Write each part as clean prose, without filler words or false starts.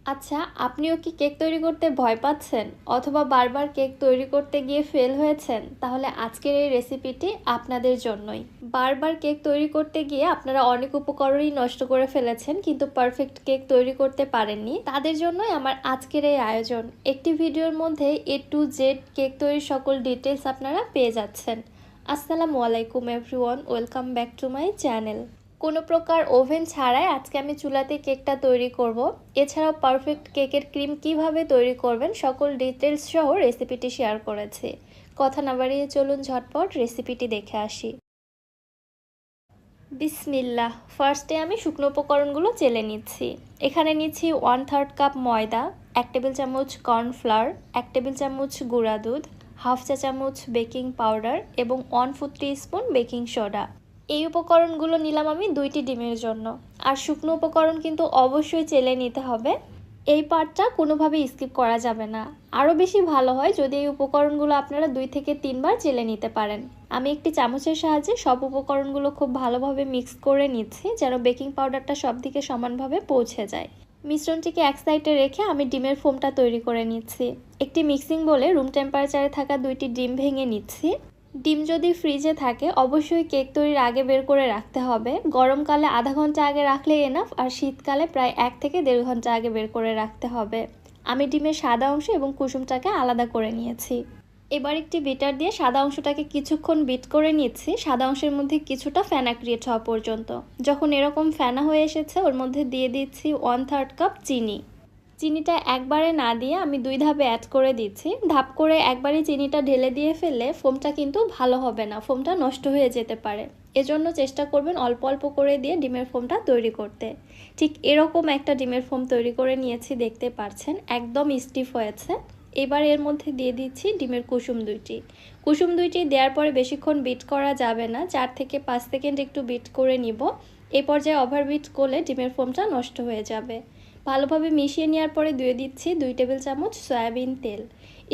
আচ্ছা, আপনিও কি কেক তৈরি করতে ভয় পাচ্ছেন অথবা বারবার কেক তৈরি করতে গিয়ে ফেল হয়েছেন? তাহলে আজকের এই রেসিপিটি আপনাদের জন্যই। বারবার কেক তৈরি করতে গিয়ে আপনারা অনেক উপকরণই নষ্ট করে ফেলেছেন কিন্তু পারফেক্ট কেক তৈরি করতে পারেননি, তাদের জন্যই আমার আজকের এই আয়োজন। একটি ভিডিওর মধ্যে A to Z কেক তৈরির সকল ডিটেলস আপনারা পেয়ে যাচ্ছেন। আসসালামু আলাইকুম everyone, welcome back to my channel. কোনো প্রকার ওভেন ছাড়াই আজকে আমি চুলাতে কেকটা তৈরি করব। এছাড়াও পারফেক্ট কেকের ক্রিম কিভাবে তৈরি করবেন সকল ডিটেলস সহ রেসিপিটি শেয়ার করেছি। কথা না বাড়িয়ে চলুন ঝটপট রেসিপিটি দেখে আসি। বিসমিল্লাহ। ফার্স্টে আমি শুকনো উপকরণগুলো চেলে নিচ্ছি। এখানে নিচ্ছি 1/3 কাপ ময়দা, 1 টেবিল চামচ কর্নফ্লাওয়ার, 1 টেবিল চামচ গুঁড়া দুধ, হাফ চা চামচ বেকিং পাউডার এবং 1/4 টিস্পুন বেকিং সোডা। এই উপকরণগুলো নিলাম আমি 2টি ডিমের জন্য। আর শুকনো উপকরণ কিন্তু অবশ্যই চেলে নিতে হবে। এই পার্টটা কোনোভাবেই স্কিপ করা যাবে না। আরও বেশি ভালো হয় যদি এই উপকরণগুলো আপনারা 2 থেকে 3 বার চেলে নিতে পারেন। আমি একটি চামচের সাহায্যে সব উপকরণগুলো খুব ভালোভাবে মিক্স করে নিচ্ছি যেন বেকিং পাউডারটা সব দিকে সমানভাবে পৌঁছে যায়। মিশ্রণটিকে এক সাইডে রেখে আমি ডিমের ফোমটা তৈরি করে নিচ্ছি। একটি মিক্সিং বোলে রুম টেম্পারেচারে থাকা 2টি ডিম ভেঙে নিচ্ছি। ডিম যদি ফ্রিজে থাকে অবশ্যই কেক তৈরির আগে বের করে রাখতে হবে। গরমকালে আধা ঘন্টা আগে রাখলেই এনাফ, আর শীতকালে প্রায় 1 থেকে 1.5 ঘন্টা আগে বের করে রাখতে হবে। আমি ডিমের সাদা অংশ এবং কুসুমটাকে আলাদা করে নিয়েছি। এবার একটি বিটার দিয়ে সাদা অংশটাকে কিছুক্ষণ বিট করে নিচ্ছি, সাদা অংশের মধ্যে কিছুটা ফেনা ক্রিয়েট হওয়া পর্যন্ত। যখন এরকম ফেনা হয়ে এসেছে ওর মধ্যে দিয়ে দিচ্ছি 1/3 কাপ চিনি। চিনিটা একবারে না দিয়ে আমি 2 ধাপে অ্যাড করে দিচ্ছি। ধাপ করে একবারে চিনিটা ঢেলে দিয়ে ফেললে ফোমটা কিন্তু ভালো হবে না, ফোমটা নষ্ট হয়ে যেতে পারে। এজন্য চেষ্টা করবেন অল্প অল্প করে দিয়ে ডিমের ফোমটা তৈরি করতে। ঠিক এরকম একটা ডিমের ফোম তৈরি করে নিয়েছি, দেখতে পাচ্ছেন একদম স্টিফ হয়েছে। এবার এর মধ্যে দিয়ে দিচ্ছি ডিমের কুসুম 2টি। কুসুম 2টি দেওয়ার পরে বেশিক্ষণ বিট করা যাবে না, 4 থেকে 5 সেকেন্ড একটু বিট করে নিব। এই পর্যায়ে ওভার বিট করলে ডিমের ফোমটা নষ্ট হয়ে যাবে। ভালোভাবে মিশিয়ে নেওয়ার পরে দিয়ে দিচ্ছি 2 টেবিল চামচ সয়াবিন তেল।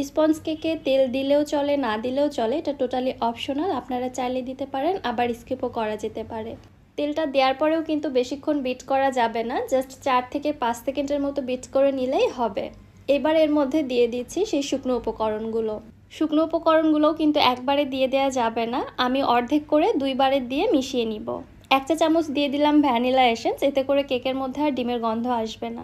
স্পঞ্জ কেকে তেল দিলেও চলে, না দিলেও চলে, এটা টোটালি অপশনাল। আপনারা চাইলে দিতে পারেন, আবার স্কিপও করা যেতে পারে। তেলটা দেওয়ার পরেও কিন্তু বেশিক্ষণ বিট করা যাবে না, জাস্ট 4 থেকে 5 সেকেন্ডের মতো বিট করে নিলেই হবে। এবার এর মধ্যে দিয়ে দিচ্ছি সেই শুকনো উপকরণগুলো। শুকনো উপকরণগুলোও কিন্তু একবারে দিয়ে দেওয়া যাবে না, আমি অর্ধেক করে 2 বারে দিয়ে মিশিয়ে নিব। 1 চা চামচ দিয়ে দিলাম ভ্যানিলা এসেন্স, এতে করে কেকের মধ্যে আর ডিমের গন্ধ আসবে না।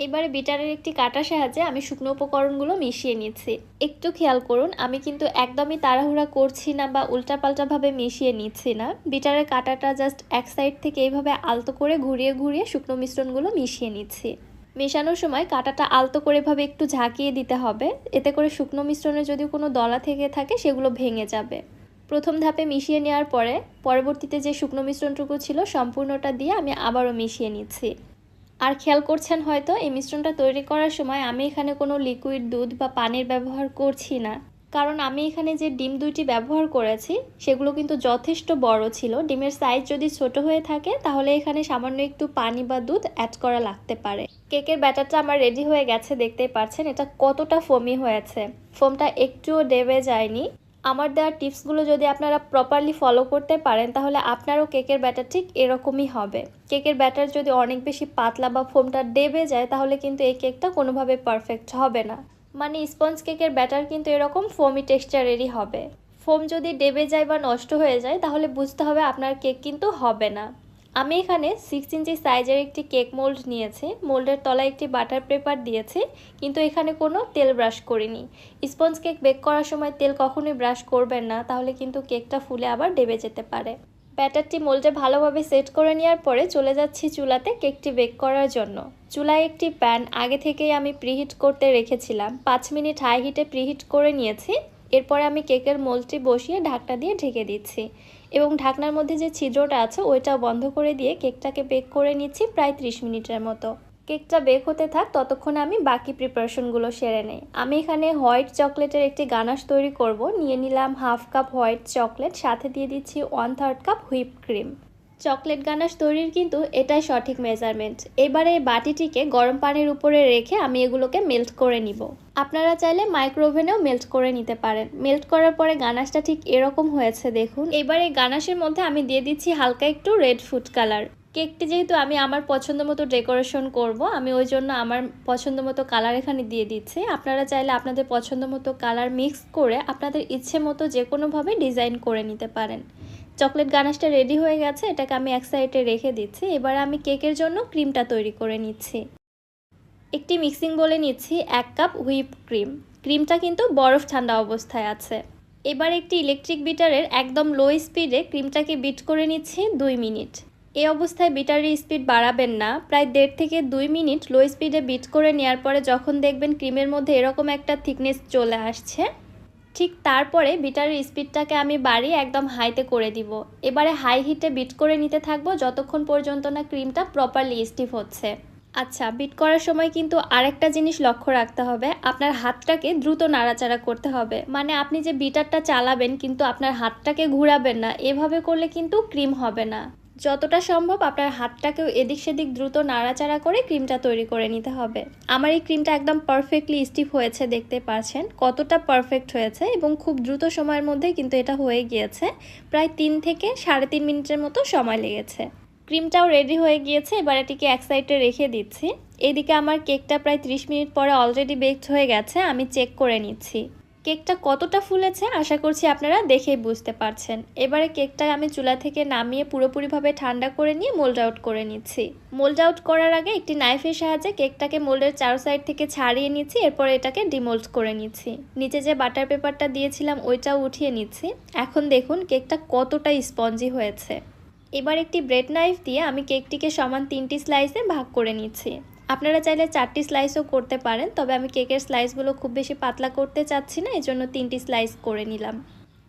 এবারে বিটারের একটি কাঁটার সাহায্যে আমি শুকনো উপকরণগুলো মিশিয়ে নিচ্ছি। একটু খেয়াল করুন, আমি কিন্তু একদমই তাড়াহুড়া করছি না বা উল্টাপাল্টাভাবে মিশিয়ে নিচ্ছি না। বিটারের কাঁটাটা জাস্ট এক সাইড থেকে এইভাবে আলতো করে ঘুরিয়ে ঘুরিয়ে শুকনো মিশ্রণগুলো মিশিয়ে নিচ্ছি। মেশানোর সময় কাঁটাটা আলতো করে এভাবে একটু ঝাঁকিয়ে দিতে হবে, এতে করে শুকনো মিশ্রণে যদি কোনো দলা থেকে থাকে সেগুলো ভেঙে যাবে। প্রথম ধাপে মিশিয়ে নেওয়ার পরে পরবর্তীতে যে শুকনো মিশ্রণটুকু ছিল সম্পূর্ণটা দিয়ে আমি আবারও মিশিয়ে নিচ্ছি। আর খেয়াল করছেন হয়তো এই মিশ্রণটা তৈরি করার সময় আমি এখানে কোনো লিকুইড দুধ বা পানির ব্যবহার করছি না, কারণ আমি এখানে যে ডিম 2টি ব্যবহার করেছি সেগুলো কিন্তু যথেষ্ট বড় ছিল। ডিমের সাইজ যদি ছোট হয়ে থাকে তাহলে এখানে সামান্য একটু পানি বা দুধ অ্যাড করা লাগতে পারে। কেকের ব্যাটারটা আমার রেডি হয়ে গেছে, দেখতেই পাচ্ছেন এটা কতটা ফোমি হয়েছে। ফোমটা একটুও ডেবে যায়নি। আমার দেওয়া টিপসগুলো যদি আপনারা প্রপারলি ফলো করতে পারেন তাহলে আপনারও কেকের ব্যাটার ঠিক এরকমই হবে। কেকের ব্যাটার যদি অনেক বেশি পাতলা বা ফোমটা ডেবে যায় তাহলে কিন্তু এই কেকটা কোনোভাবে পারফেক্ট হবে না। মানে স্পঞ্জ কেকের ব্যাটার কিন্তু এরকম ফোমি টেক্সচারেরই হবে। ফোম যদি ডেবে যায় বা নষ্ট হয়ে যায় তাহলে বুঝতে হবে আপনার কেক কিন্তু হবে না। আমি এখানে 6 ইঞ্চি সাইজের একটি কেক মোল্ড নিয়েছি। মোল্ডের তলায় একটি বাটার পেপার দিয়েছি, কিন্তু এখানে কোনো তেল ব্রাশ করিনি। স্পঞ্জ কেক বেক করার সময় তেল কখনোই ব্রাশ করবেন না, তাহলে কিন্তু কেকটা ফুলে আবার ডেবে যেতে পারে। ব্যাটারটি মোল্ডে ভালোভাবে সেট করে নেওয়ার পরে চলে যাচ্ছি চুলাতে কেকটি বেক করার জন্য। চুলায় একটি প্যান আগে থেকেই আমি প্রিহিট করতে রেখেছিলাম, 5 মিনিট হাই হিটে প্রিহিট করে নিয়েছি। এরপরে আমি কেকের মোল্ডটি বসিয়ে ঢাকনা দিয়ে ঢেকে দিচ্ছি এবং ঢাকনার মধ্যে যে ছিদ্রটা আছে ওইটাও বন্ধ করে দিয়ে কেকটাকে বেক করে নিচ্ছি প্রায় 30 মিনিটের মতো। কেকটা বেক হতে থাক, ততক্ষণে আমি বাকি প্রিপারেশনগুলো সেরে নেই। আমি এখানে হোয়াইট চকলেটের একটি গানাশ তৈরি করব। নিয়ে নিলাম হাফ কাপ হোয়াইট চকলেট, সাথে দিয়ে দিচ্ছি 1/3 cup whip cream. Chocolate ganache তৈরির কিন্তু এটাই সঠিক মেজারমেন্ট। এবারে এই বাটিটিকে গরম পানির উপরে রেখে আমি এগুলোকে মেল্ট করে নিব। আপনারা চাইলে মাইক্রোওভেনেও মেল্ট করে নিতে পারেন। মেল্ট করার পরে গানাশটা ঠিক এরকম হয়েছে দেখুন। এবার এই গানাশের মধ্যে আমি দিয়ে দিচ্ছি হালকা একটু রেড ফুড কালার। কেকটি যেহেতু আমি আমার পছন্দ মতো ডেকোরেশন করব, আমি ওই জন্য আমার পছন্দ মতো কালার এখানে দিয়ে দিচ্ছি। আপনারা চাইলে আপনাদের পছন্দ মতো কালার মিক্স করে আপনাদের ইচ্ছে মতো যে কোনোভাবে ডিজাইন করে নিতে পারেন। চকলেট গানাশটা রেডি হয়ে গেছে, এটাকে আমি এক সাইডে রেখে দিচ্ছি। এবার আমি কেকের জন্য ক্রিমটা তৈরি করে নিচ্ছি। একটি মিক্সিং বলে নিচ্ছি 1 কাপ হুইপ ক্রিম। ক্রিমটা কিন্তু বরফ ঠান্ডা অবস্থায় আছে। এবার একটি ইলেকট্রিক বিটারের একদম লো স্পিডে ক্রিমটাকে বিট করে নিচ্ছি 2 মিনিট। এই অবস্থায় বিটারের স্পিড বাড়াবেন না, প্রায় 1.5 থেকে 2 মিনিট লো স্পিডে বিট করে নেওয়ার পরে যখন দেখবেন ক্রিমের মধ্যে এরকম একটা থিকনেস চলে আসছে, ঠিক তারপরে বিটারের স্পিডটাকে আমি বাড়িয়ে একদম হাইতে করে দিব। এবারে হাই হিটে বিট করে নিতে থাকবো যতক্ষণ পর্যন্ত না ক্রিমটা প্রপারলি স্টিফ হচ্ছে। আচ্ছা, বিট করার সময় কিন্তু আরেকটা জিনিস লক্ষ্য রাখতে হবে, আপনার হাতটাকে দ্রুত নাড়াচাড়া করতে হবে। মানে আপনি যে বিটারটা চালাবেন কিন্তু আপনার হাতটাকে ঘুরাবেন না, এভাবে করলে কিন্তু ক্রিম হবে না। যতটা সম্ভব আপনার হাতটাকেও এদিক সেদিক দ্রুত নাড়াচাড়া করে ক্রিমটা তৈরি করে নিতে হবে। আমার এই ক্রিমটা একদম পারফেক্টলি স্টিফ হয়েছে, দেখতে পাচ্ছেন কতটা পারফেক্ট হয়েছে এবং খুব দ্রুত সময়ের মধ্যে কিন্তু এটা হয়ে গিয়েছে। প্রায় 3 থেকে 3.5 মিনিটের মতো সময় লেগেছে। ক্রিমটাও রেডি হয়ে গিয়েছে, এবার এটিকে এক সাইডে রেখে দিচ্ছি। এদিকে আমার কেকটা প্রায় 30 মিনিট পরে অলরেডি বেকড হয়ে গেছে, আমি চেক করে নিচ্ছি। কেকটা কতটা ফুলেছে আশা করছি আপনারা দেখেই বুঝতে পারছেন। এবারে কেকটা আমি চুলা থেকে নামিয়ে পুরোপুরিভাবে ঠান্ডা করে নিয়ে মোল্ড আউট করে নিচ্ছি। মোল্ড আউট করার আগে একটি নাইফের সাহায্যে কেকটাকে মোল্ডের চার সাইড থেকে ছাড়িয়ে নিচ্ছি, এরপর এটাকে ডিমোল্ড করে নিচ্ছি। নিচে যে বাটার পেপারটা দিয়েছিলাম ওইটাও উঠিয়ে নিচ্ছি। এখন দেখুন কেকটা কতটা স্পঞ্জি হয়েছে। এবার একটি ব্রেড নাইফ দিয়ে আমি কেকটিকে সমান 3টি স্লাইসে ভাগ করে নিচ্ছি। আপনারা চাইলে 4টি স্লাইসও করতে পারেন, তবে আমি কেকের স্লাইসগুলো খুব বেশি পাতলা করতে চাচ্ছি না, এজন্য 3টি স্লাইস করে নিলাম।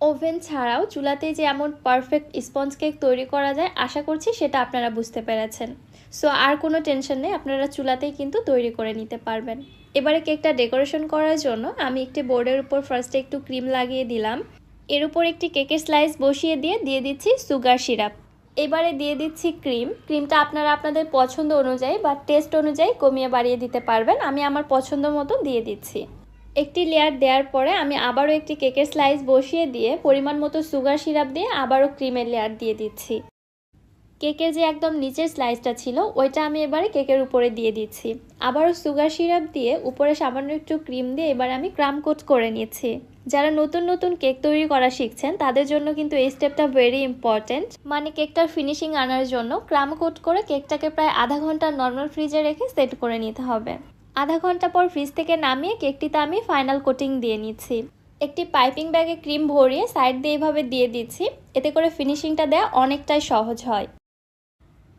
ওভেন ছাড়াও চুলাতে যে এমন পারফেক্ট স্পঞ্জ কেক তৈরি করা যায় আশা করছি সেটা আপনারা বুঝতে পেরেছেন। সো আর কোনো টেনশন নেই, আপনারা চুলাতেই কিন্তু তৈরি করে নিতে পারবেন। এবারে কেকটা ডেকোরেশন করার জন্য আমি একটি বোর্ডের উপর ফার্স্টে একটু ক্রিম লাগিয়ে দিলাম। এর উপর একটি কেকের স্লাইস বসিয়ে দিয়ে দিচ্ছি সুগার সিরাপ। এবারে দিয়ে দিচ্ছি ক্রিমটা আপনারা আপনাদের পছন্দ অনুযায়ী বা টেস্ট অনুযায়ী কমিয়ে বাড়িয়ে দিতে পারবেন। আমি আমার পছন্দ মতো দিয়ে দিচ্ছি। একটি লেয়ার দেওয়ার পরে আমি আবারও একটি কেকের স্লাইস বসিয়ে দিয়ে পরিমাণ মতো সুগার সিরাপ দিয়ে আবারও ক্রিমের লেয়ার দিয়ে দিচ্ছি। কেকের যে একদম নিচের স্লাইসটা ছিল ওইটা আমি এবারে কেকের উপরে দিয়ে দিচ্ছি। আবারও সুগার সিরাপ দিয়ে উপরে সামান্য একটু ক্রিম দিয়ে এবার আমি ক্রাম কোট করে নিচ্ছি। যারা নতুন নতুন কেক তৈরি করা শিখছেন তাদের জন্য কিন্তু এই স্টেপটা ভেরি ইম্পর্টেন্ট। মানে কেকটার ফিনিশিং আনার জন্য ক্রাম কোট করে কেকটাকে প্রায় আধা ঘন্টা নর্মাল ফ্রিজে রেখে সেট করে নিতে হবে। আধা ঘন্টা পর ফ্রিজ থেকে নামিয়ে কেকটিতে আমি ফাইনাল কোটিং দিয়ে নিচ্ছি। একটি পাইপিং ব্যাগে ক্রিম ভরিয়ে সাইড দিয়ে এভাবে দিয়ে দিচ্ছি, এতে করে ফিনিশিংটা দেওয়া অনেকটাই সহজ হয়।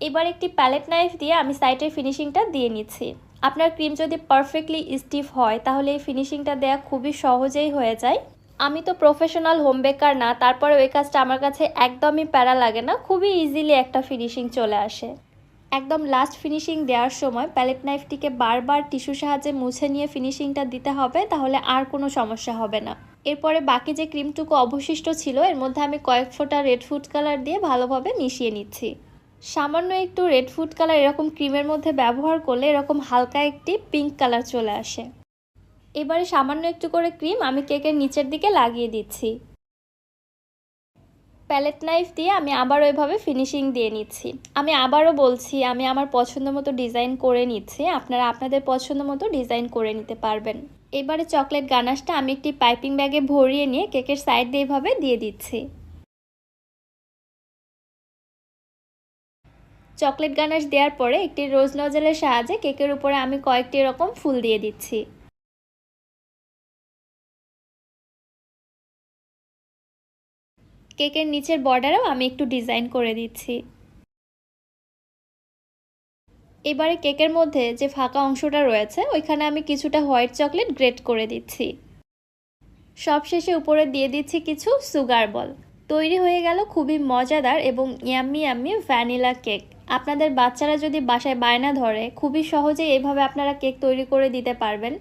এবার একটি প্যালেট নাইফ দিয়ে আমি সাইডের ফিনিশিংটা দিয়ে নিচ্ছি। আপনার ক্রিম যদি পারফেক্টলি স্টিফ হয় তাহলে এই ফিনিশিংটা দেওয়া খুবই সহজেই হয়ে যায়। আমি তো প্রফেশনাল হোম বেকার না, তারপরে ওই কাজটা আমার কাছে একদমই প্যারা লাগে না, খুবই ইজিলি একটা ফিনিশিং চলে আসে। একদম লাস্ট ফিনিশিং দেওয়ার সময় প্যালেট নাইফটিকে বারবার টিস্যুর সাহায্যে মুছে নিয়ে ফিনিশিংটা দিতে হবে, তাহলে আর কোনো সমস্যা হবে না। এরপরে বাকি যে ক্রিমটুকু অবশিষ্ট ছিল এর মধ্যে আমি কয়েক ফোঁটা রেড ফুড কালার দিয়ে ভালোভাবে মিশিয়ে নিচ্ছি। সামান্য একটু রেড ফুড কালার এরকম ক্রিমের মধ্যে ব্যবহার করলে এরকম হালকা একটি পিঙ্ক কালার চলে আসে। এবারে সামান্য একটু করে ক্রিম আমি কেকের নিচের দিকে লাগিয়ে দিচ্ছি। প্যালেট নাইফ দিয়ে আমি আবারও এভাবে ফিনিশিং দিয়ে নিচ্ছি। আমি আবারও বলছি আমি আমার পছন্দ মতো ডিজাইন করে নিচ্ছি, আপনারা আপনাদের পছন্দ মতো ডিজাইন করে নিতে পারবেন। এবারে চকলেট গানাশটা আমি একটি পাইপিং ব্যাগে ভরিয়ে নিয়ে কেকের সাইড দিয়ে এভাবে দিয়ে দিচ্ছি। চকলেট গানাশ দেওয়ার পরে একটি রোজ নজেলের সাহায্যে কেকের উপরে আমি কয়েকটি এরকম ফুল দিয়ে দিচ্ছি। কেকের নিচের বর্ডারেও আমি একটু ডিজাইন করে দিচ্ছি। এবারে কেকের মধ্যে যে ফাঁকা অংশটা রয়েছে ওইখানে আমি কিছুটা হোয়াইট চকলেট গ্রেট করে দিচ্ছি। সবশেষে উপরে দিয়ে দিচ্ছি কিছু সুগার বল। তৈরি হয়ে গেল খুবই মজাদার এবং ইয়াম্মি ইয়াম্মি ভ্যানিলা কেক। আপনাদের বাচ্চারা যদি বাসায় বায়না ধরে খুবই সহজেই এইভাবে আপনারা কেক তৈরি করে দিতে পারবেন।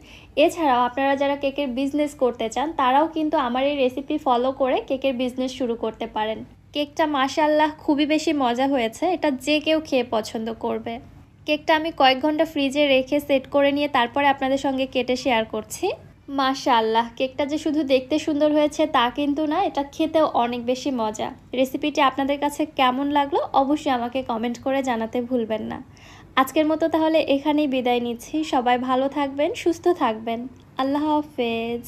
এছাড়াও আপনারা যারা কেকের বিজনেস করতে চান তারাও কিন্তু আমার এই রেসিপি ফলো করে কেকের বিজনেস শুরু করতে পারেন। কেকটা মাশাআল্লাহ খুবই বেশি মজা হয়েছে, এটা যে কেউ খেয়ে পছন্দ করবে। কেকটা আমি কয়েক ঘন্টা ফ্রিজে রেখে সেট করে নিয়ে তারপরে আপনাদের সঙ্গে কেটে শেয়ার করছি। মাশাআল্লাহ, কেকটা যে শুধু দেখতে সুন্দর হয়েছে তা কিন্তু না, এটা খেতেও অনেক বেশি মজা। রেসিপিটি আপনাদের কাছে কেমন লাগলো অবশ্যই আমাকে কমেন্ট করে জানাতে ভুলবেন না। আজকের মতো তাহলে এখানেই বিদায় নিচ্ছি। সবাই ভালো থাকবেন, সুস্থ থাকবেন। আল্লাহ হাফেজ।